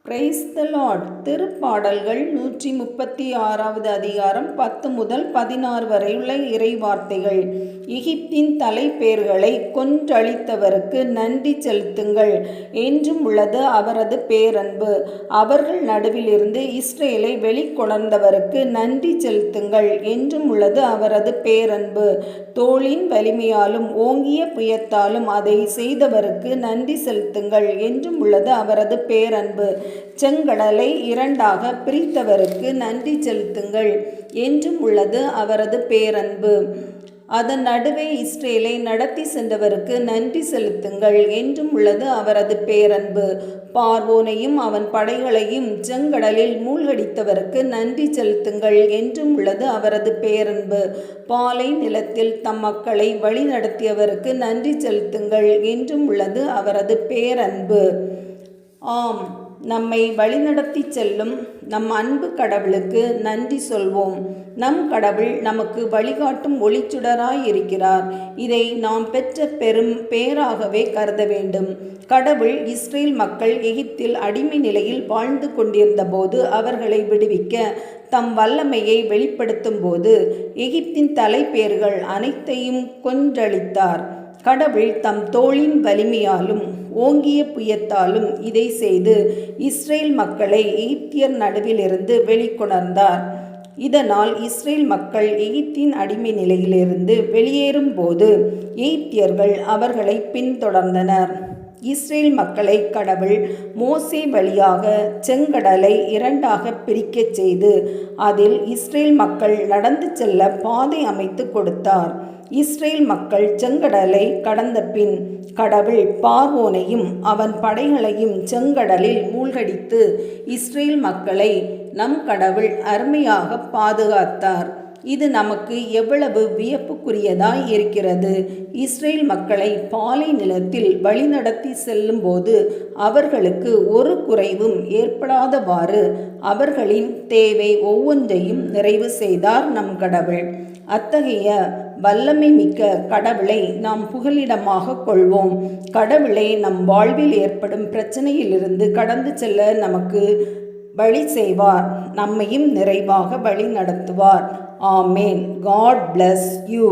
Praise the Lord. திருப்பாடல்கள் 136வது அதிகாரம் 10 முதல் 16 வரையுள்ள இறை வார்த்தைகள். எகிப்தின் தலைப்பேர்களை கொன்றழித்தவருக்கு நன்றி செலுத்துங்கள், என்றும் உள்ளது அவரது பேரன்பு. அவர்கள் நடுவிலிருந்து இஸ்ரேலை வெளிக்கொணர்ந்தவருக்கு நன்றி செலுத்துங்கள், என்றும் உள்ளது அவரது பேரன்பு. தோளின் வலிமையாலும் ஓங்கிய புயத்தாலும் அதை செய்தவருக்கு நன்றி செலுத்துங்கள், என்றும் உள்ளது அவரது பேரன்பு. செங்கடலை இரண்டாக பிரித்தவருக்கு நன்றி செலுத்துங்கள், என்றும் உள்ளது அவரது பேரன்பு. அதன் நடுவே இஸ்ரேலை நடத்தி சென்றவருக்கு நன்றி செலுத்துங்கள், என்றும் உள்ளது அவரது பேரன்பு. பார்வோனையும் அவன் படைகளையும் செங்கடலில் மூழ்கடித்தவருக்கு நன்றி செலுத்துங்கள், என்றும் உள்ளது அவரது பேரன்பு. பாலை நிலத்தில் தம் மக்களை வழிநடத்தியவருக்கு நன்றி செலுத்துங்கள், என்றும் உள்ளது அவரது பேரன்பு. ஆம், நம்மை வழிநடத்தி செல்லும் நம் அன்பு கடவுளுக்கு நன்றி சொல்வோம். நம் கடவுள் நமக்கு வழிகாட்டும் ஒளிச்சுடராய் இருக்கிறார். இதை நாம் பெற்ற பெரும் பேராகவே கருத வேண்டும். கடவுள் இஸ்ரேல் மக்கள் எகிப்தில் அடிமை நிலையில் வாழ்ந்து கொண்டிருந்த போது அவர்களை விடுவிக்க தம் வல்லமையை வெளிப்படுத்தும் போது எகிப்தின் தலைப்பேர்கள் அனைத்தையும் கொன்றழித்தார். கடவுள் தம் தோளின் வலிமையாலும் ஓங்கிய புயத்தாலும் இதை செய்து இஸ்ரேல் மக்களை எகிப்தியர் நடுவிலிருந்து வெளிக்கொணர்ந்தார். இதனால் இஸ்ரேல் மக்கள் எகிப்தின் அடிமை நிலையிலிருந்து வெளியேறும் போது எகிப்தியர்கள் அவர்களை பின்தொடர்ந்தனர். இஸ்ரேல் மக்களை கடவுள் மோசே வழியாக செங்கடலை இரண்டாக பிரிக்கச் செய்து அதில் இஸ்ரேல் மக்கள் நடந்து செல்ல பாதை அமைத்து கொடுத்தார். இஸ்ரேல் மக்கள் செங்கடலை கடந்த பின் கடவுள் பார்வோனையும் அவன் படைகளையும் செங்கடலில் மூழ்கடித்து இஸ்ரேல் மக்களை நம் கடவுள் அருமையாக பாதுகாத்தார். இது நமக்கு எவ்வளவு வியப்புக்குரியதாய் இருக்கிறது. இஸ்ரேல் மக்களை பாலை நிலத்தில் வழிநடத்தி செல்லும் போது அவர்களுக்கு ஒரு குறைவும் ஏற்படாதவாறு அவர்களின் தேவை ஒவ்வொன்றையும் நிறைவு செய்தார் நம் கடவுள். அத்தகைய வல்லமை மிக்க கடவுளை நாம் புகலிடமாக கொள்வோம். கடவுளை நம் வாழ்வில் ஏற்படும் பிரச்சனையிலிருந்து கடந்து செல்ல நமக்கு வழி செய்வார், நம்மையும் நிறைவாக வழி நடத்துவார். ஆமேன். God bless you.